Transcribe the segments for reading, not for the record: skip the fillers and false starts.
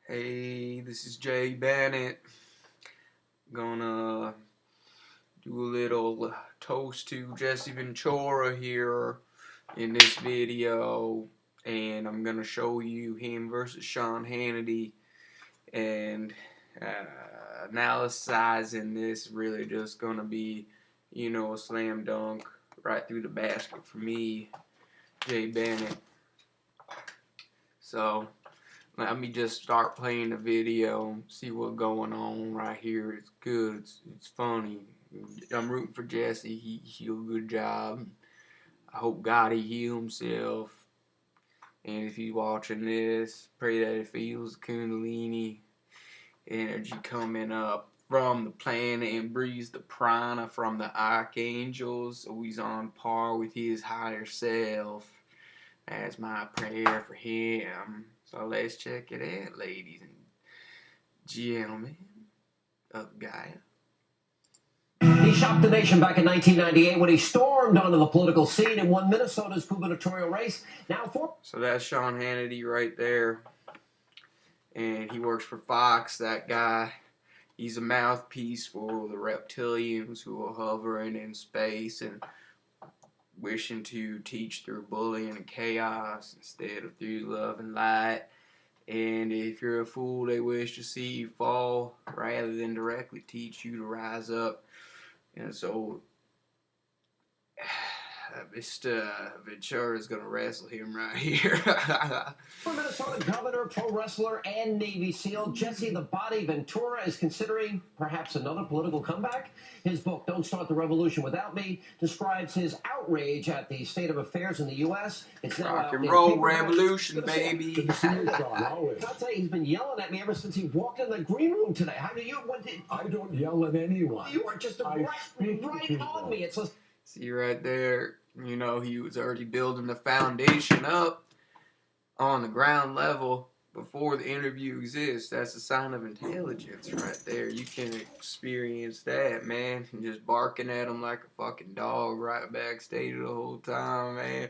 Hey, this is Jay Bennett. Gonna do a little toast to Jesse Ventura here in this video, and I'm gonna show you him versus Sean Hannity, and analyzing this really just gonna be, a slam dunk right through the basket for me, Jay Bennett. So let me just start playing the video, see what's going on right here. It's good. It's funny. I'm rooting for Jesse. He did a good job. I hope God he heal himself. And if he's watching this, pray that he feels Kundalini energy coming up from the planet and breathes the prana from the archangels, so he's on par with his higher self. That's my prayer for him. So let's check it out, ladies and gentlemen of Gaia. He shocked the nation back in 1998 when he stormed onto the political scene and won Minnesota's gubernatorial race. So that's Sean Hannity right there. And he works for Fox, that guy. He's a mouthpiece for the reptilians who are hovering in space and wishing to teach through bullying and chaos instead of through love and light. And if you're a fool, they wish to see you fall rather than directly teach you to rise up. And so Mr. Ventura is going to wrestle him right here. Minnesota governor, pro wrestler, and Navy SEAL Jesse the Body Ventura is considering perhaps another political comeback. His book, Don't Start the Revolution Without Me, describes his outrage at the state of affairs in the U.S. It's now rock and roll revolution, baby. I'll tell you, he's been yelling at me ever since he walked in the green room today. How do you? I don't yell at anyone. You are just right on me. It's See right there, he was already building the foundation up on the ground level before the interview exists. That's a sign of intelligence right there. You can experience that, man. And just barking at him like a fucking dog right backstage the whole time, man.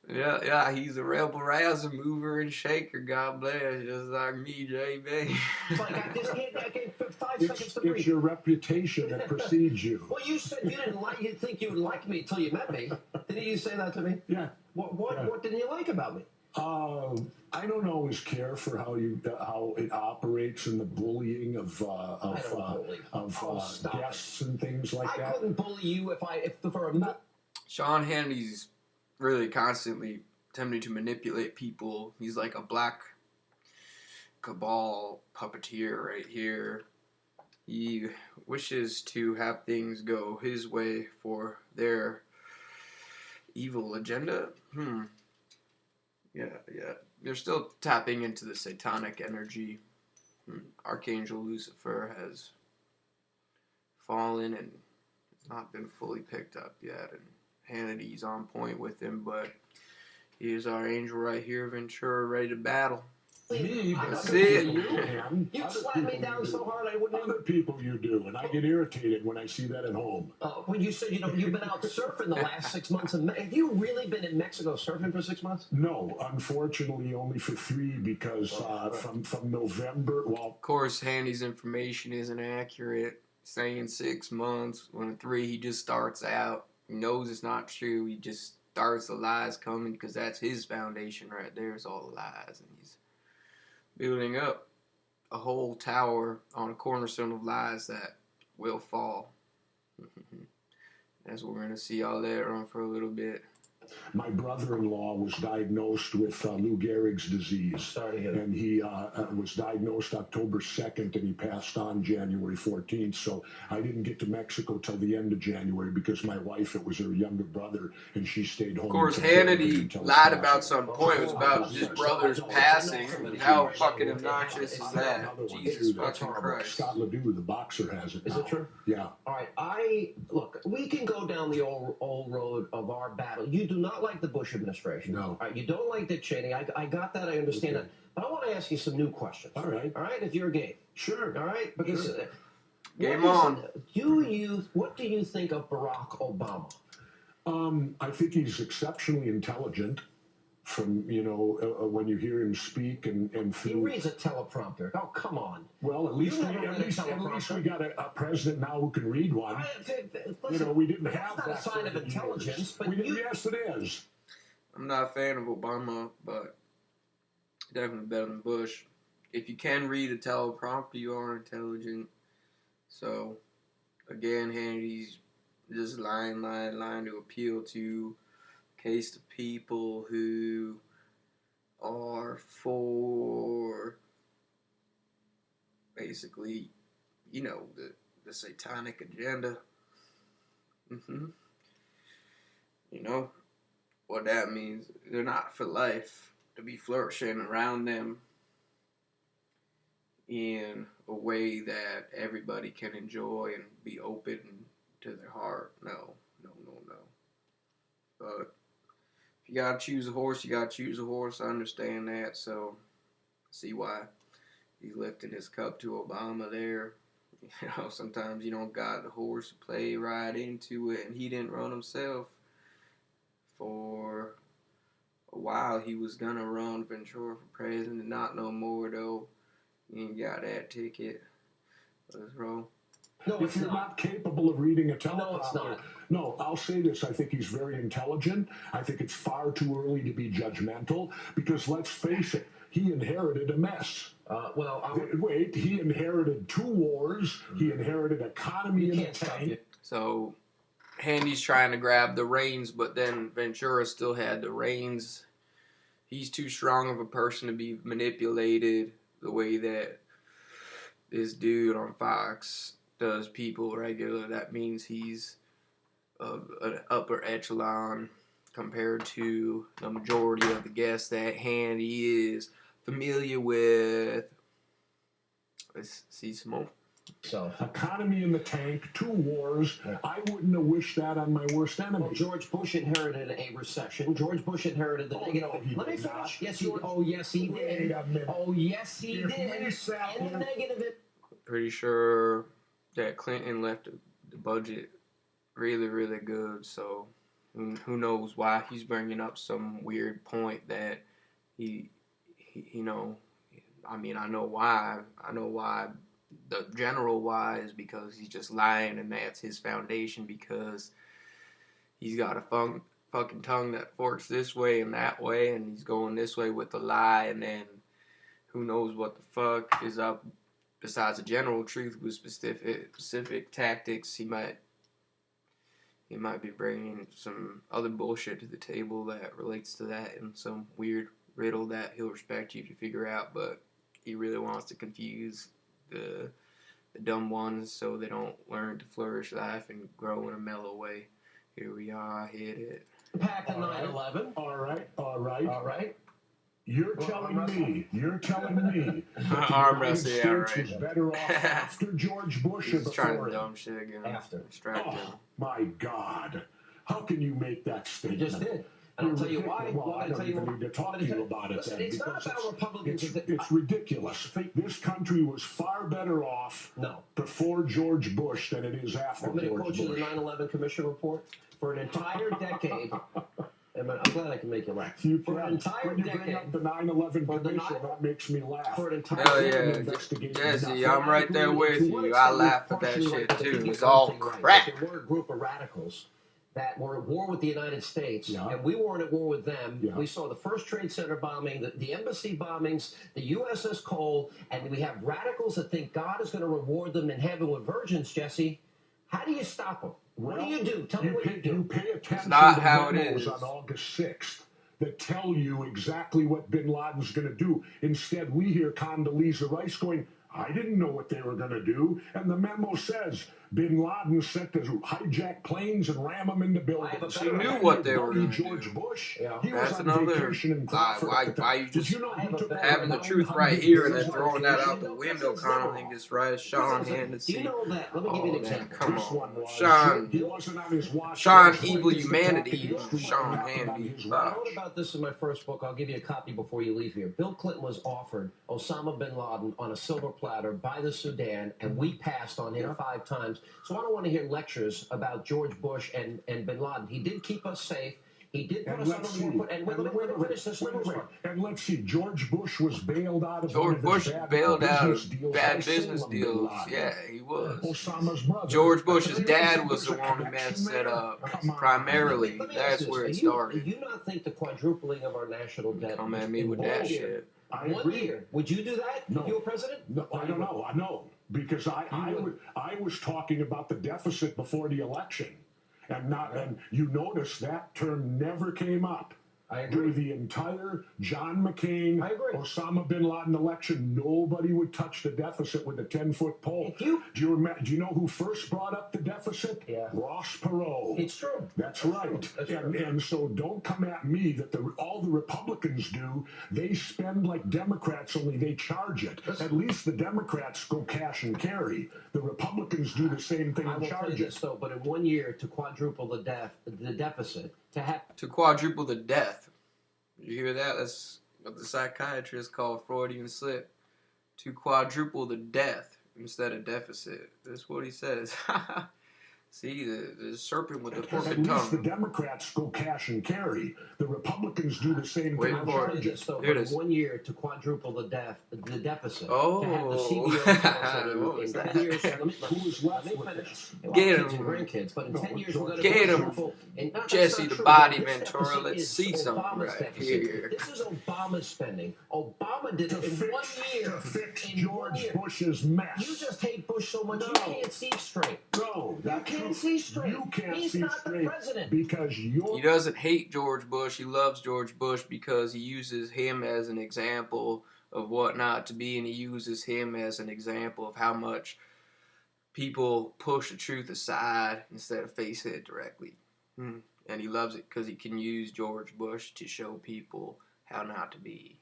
Yeah, he's a rebel rouser, mover and shaker. God bless, just like me, JB. It's like I gave 5 seconds to breathe. It's your reputation that precedes you. Well, you said you didn't think you would like me until you met me. Didn't you say that to me? Yeah. What didn't you like about me? I don't always care for how it operates in the bullying of guests and things like that. I couldn't bully you Sean Hannity's really constantly attempting to manipulate people. He's like a black cabal puppeteer right here. He wishes to have things go his way for their evil agenda. Yeah. They're still tapping into the satanic energy. Archangel Lucifer has fallen and has not been fully picked up yet. And Hannity's on point with him, but here's our angel right here, Ventura, ready to battle. Me? That's it. You slapped me down so hard I wouldn't Other people you do, and I get irritated when I see that at home. When you said, you've been out surfing the last 6 months. Have you really been in Mexico surfing for 6 months? No, unfortunately only for 3 because from November, Of course, Handy's information isn't accurate, saying 6 months. When 3, he just starts out. He knows it's not true. He just starts the lies coming because that's his foundation right there. It's all the lies, and he's building up a whole tower on a cornerstone of lies that will fall. That's what we're going to see all that on for a little bit. my brother-in-law was diagnosed with Lou Gehrig's disease. Sorry to hear that. And he was diagnosed October 2nd, and he passed on January 14th. So I didn't get to Mexico till the end of January because my wife, it was her younger brother, and she stayed home. Of course, Hannity lied about some point. It was about his brother's passing. How fucking obnoxious is that? Jesus fucking Christ. Scott Ledoux, the boxer, has it. Is it true? Yeah. All right. Look, we can go down the old road of our battle. You do not like the Bush administration. No. All right. You don't like Dick Cheney. I got that. I understand that. But I want to ask you some new questions. All right. All right. If you're game. Sure. All right. Because sure. Game on. What do you think of Barack Obama? I think he's exceptionally intelligent. from when you hear him speak and He through. reads a teleprompter. Oh, come on. Well, at least we got a president now who can read one. Listen, We didn't have that's not a sign of intelligence, but yes, it is. I'm not a fan of Obama, but definitely better than Bush. If you can read a teleprompter, you are intelligent. So, again, Hannity's just lying to appeal to case of people who are for basically, the satanic agenda. You know what that means? They're not for life to be flourishing around them in a way that everybody can enjoy and be open to their heart. No. But if you gotta choose a horse, you gotta choose a horse. I understand that, so see why he's lifting his cup to Obama there. Sometimes you don't got the horse to play right into it, and he didn't run himself. For a while, he was gonna run Ventura for president, not no more though. You ain't got that ticket. Let's roll. No, if you're not capable of reading a teleprompter, no, I'll say this. I think he's very intelligent. I think it's far too early to be judgmental because let's face it, he inherited a mess. Wait, he inherited 2 wars. He inherited economy in a tank. So, Handy's trying to grab the reins, but then Ventura still had the reins. He's too strong of a person to be manipulated the way that this dude on Fox does people regular. That means he's of an upper echelon compared to the majority of the guests that Hannity is familiar with. Let's see some more. So, economy in the tank, 2 wars. Yeah. I wouldn't have wished that on my worst enemy. Well, George Bush inherited a recession. George Bush inherited the negative. No, Let me finish. Yes, George, yes, he did. Oh, yes, he did. And negative. Pretty sure that Clinton left the budget really, really good. So who knows why he's bringing up some weird point that he I mean, I know why. The general why is because he's just lying, and that's his foundation, because he's got a fucking tongue that forks this way and that way, and he's going this way with the lie, and then who knows what the fuck is up besides the general truth with specific tactics. He might be bringing some other bullshit to the table that relates to that in some weird riddle that he'll respect you if you figure out, but he really wants to confuse the dumb ones so they don't learn to flourish life and grow in a mellow way. Here we are, hit it. Back to 9/11. All right. You're telling me arm wrestle, yeah, right. was better off after George Bush or before trying to dumb shit again. After. Oh, my God. How can you make that statement? You just did. And I'll tell you why. Well, I don't even need to talk to you about it. Listen, then, it's not about Republicans. It's ridiculous. This country was far better off before George Bush than it is after George Bush. Want me to quote you the 9/11 Commission report? For an entire decade, I'm glad I can make you laugh. For an entire decade. Bring up the 9/11 Commission, that makes me laugh. For an entire decade. Jesse, I'm right there with you. I laugh at that shit too. It's all crap. There were a group of radicals that were at war with the United States, and we weren't at war with them. Yeah. We saw the first Trade Center bombing, the embassy bombings, the USS Cole, and we have radicals that think God is going to reward them in heaven with virgins, Jesse. How do you stop them? What do you do? Tell me what you do. You pay attention it's not to how the it memos is. on August 6th that tell you exactly what bin Laden's going to do. Instead, we hear Condoleezza Rice going, I didn't know what they were going to do. And the memo says bin Laden set to hijack planes and ram them into buildings. She knew what they were going to do. George Bush, he was on vacation in Crawford. Why you just having the truth 900 right here and then days throwing that out the window kind of thing just right as Sean Hannity. Do you know that? Let me give you an example. Come on. Sean Evil Humanity. Sean Hannity. I wrote about this in my first book. I'll give you a copy before you leave here. Bill Clinton was offered Osama bin Laden on a silver platter by the Sudan, and we passed on him 5 times. So I don't want to hear lectures about George Bush and bin Laden. He did keep us safe. He did put And us on let's the war see. foot. And wait, let me finish this. And let's see. George Bush was bailed out of George one Bush of his bailed out business of deals bad by business Salem bin deals. Laden. Yeah, he was. Osama's brother. George Bush's There's dad was the a one who connection messed it there? up. Come on. Primarily, Let me ask that's you where it this. started. Do you not think the quadrupling of our national debt Come at me in with 1 that year, shit. I 1 agree. year, would you do that No. if you were president? No, I don't know. I know because I was talking about the deficit before the election, and you notice that term never came up. I agree. During the entire John McCain, Osama bin Laden election, nobody would touch the deficit with a 10-foot pole. Do you know who first brought up the deficit? Yeah. Ross Perot. It's true. That's right. True. That's true. And so don't come at me that all the Republicans do. They spend like Democrats, only they charge it. At least the Democrats go cash and carry. The Republicans do the same thing I and will tell charge you it. this though, but in 1 year to quadruple the deficit, To quadruple the death. You hear that? That's what the psychiatrists call Freudian slip. To quadruple the death instead of deficit. That's what he says. See, the serpent with the forked At least the tongue. Democrats go cash and carry. The Republicans do the same Wait thing and for it. charge it. But in 1 year to quadruple the deficit. Oh. To have the CBO What was in that? 10 years. Who is left with finish. this? Get Kids him. and grandkids, but in 10 years we're going to Get him. quadruple. And that's Jesse not the true. Body This Ventura. deficit Let's is see something Obama's right deficit. here. This is Obama's spending. Obama did it in 1 year. To fix In 1 George year. Bush's mess. You just hate Bush so much you No. can't see straight. No, You that's can't true. see straight. You can't He's see not straight the president. because you're. He doesn't hate George Bush. He loves George Bush because he uses him as an example of what not to be, and he uses him as an example of how much people push the truth aside instead of face it directly. And he loves it because he can use George Bush to show people how not to be.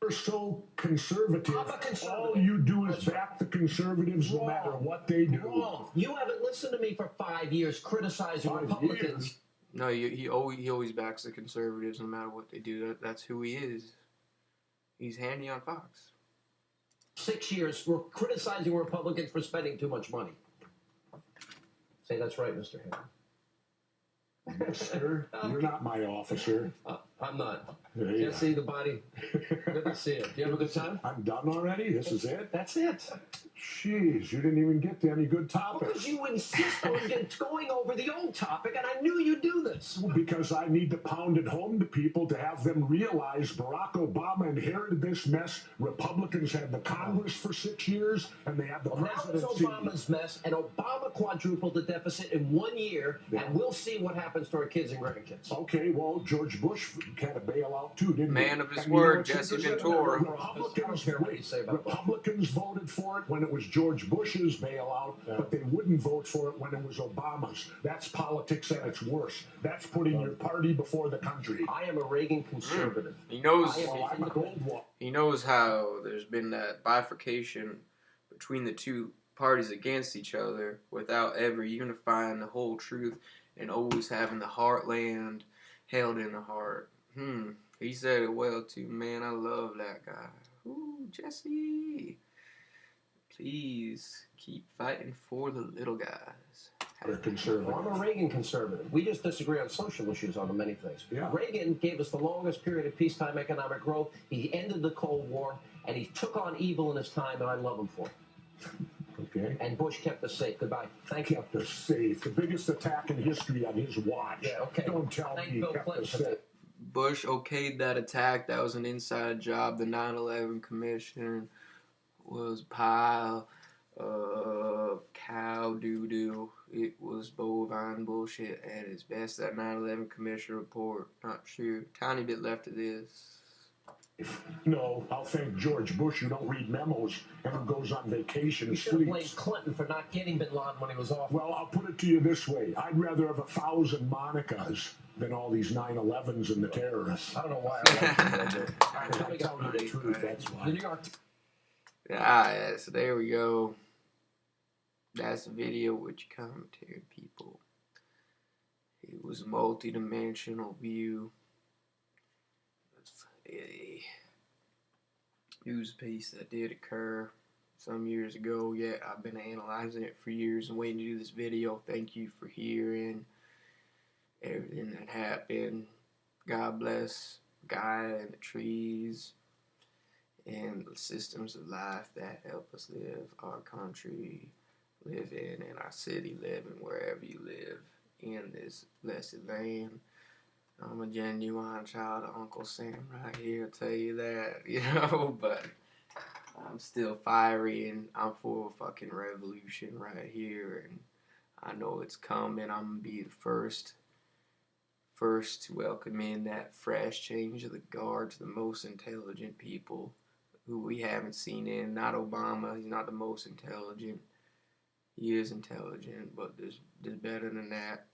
You're so conservative. I'm a conservative. All you do is back the conservatives no matter what they do. Wrong. You haven't listened to me for 5 years criticizing 5 Republicans. years? No, he always backs the conservatives no matter what they do. That's who he is. He's Handy on Fox. 6 years we're criticizing Republicans for spending too much money. Say that's right, Mr. Handy. Mister, you're not my officer. I'm not. Yeah. Jesse the Body. Good to see you. Do you have a good time? I'm done already? This is it? That's it. Jeez, you didn't even get to any good topics. Because you insist on going over the old topic, and I knew you'd do this. Because I need to pound it home to people to have them realize Barack Obama inherited this mess. Republicans had the Congress for 6 years, and they had the Now it's presidency. Obama's mess, and Obama quadrupled the deficit in 1 year, and we'll see what happens to our kids and grandkids. Okay, well, George Bush had a bailout too, didn't he? Man of his And word, what's Jesse interesting? Ventura. Republicans voted for it when it was George Bush's bailout, but they wouldn't vote for it when it was Obama's. That's politics at its worst. That's putting your party before the country. I am a Reagan conservative. He knows. I'm a gold one. He knows how there's been that bifurcation between the two parties against each other without ever unifying the whole truth and always having the heartland held in the heart. He said it well too, man. I love that guy. Ooh, Jesse. Please keep fighting for the little guys. They're conservative. Well, I'm a Reagan conservative. We just disagree on social issues on many things. Yeah. Reagan gave us the longest period of peacetime economic growth. He ended the Cold War, and he took on evil in his time, and I love him for it. Okay. And Bush kept us safe. Goodbye. Thank you. Kept us safe. The biggest attack in history on his watch. Yeah, okay. Don't tell Thank me he Bill kept Clinton us for safe. that. Bush okayed that attack. That was an inside job. The 9/11 Commission was a pile of cow doo-doo. It was bovine bullshit at its best. That 9/11 Commission report, not sure. Tiny bit left of this. No, I'll thank George Bush who don't read memos and who goes on vacation You and should have blamed sleeps. Clinton for not getting bin Laden when he was off. Well, I'll put it to you this way. I'd rather have 1,000 Monicas than all these 9/11s and the terrorists. I don't know why I like it. I tell you the truth, that's The why. New York Yeah, so there we go. That's the video with your commentary, people. It was a multi-dimensional view. It's a news piece that did occur some years ago. Yeah, I've been analyzing it for years and waiting to do this video. Thank you for hearing. everything that happened. God bless Gaia and the trees and the systems of life that help us live our country, live in our city, live in wherever you live in this blessed land. I'm a genuine child of Uncle Sam right here, I'll tell you that, but I'm still fiery and I'm for a fucking revolution right here, and I know it's coming. I'm gonna be the first to welcome in that fresh change of the guard to the most intelligent people who we haven't seen in. Not Obama, he's not the most intelligent. He is intelligent, but there's better than that.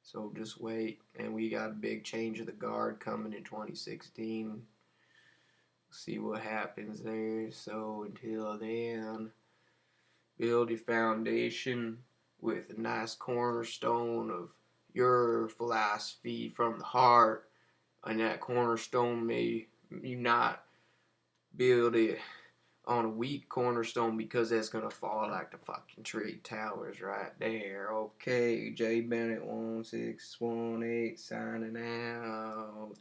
So just wait, and we got a big change of the guard coming in 2016. See what happens there. So until then, build your foundation with a nice cornerstone of your philosophy from the heart, and that cornerstone may you not build it on a weak cornerstone, because that's gonna fall like the fucking tree towers right there. Okay, J Bennett 1618 signing out.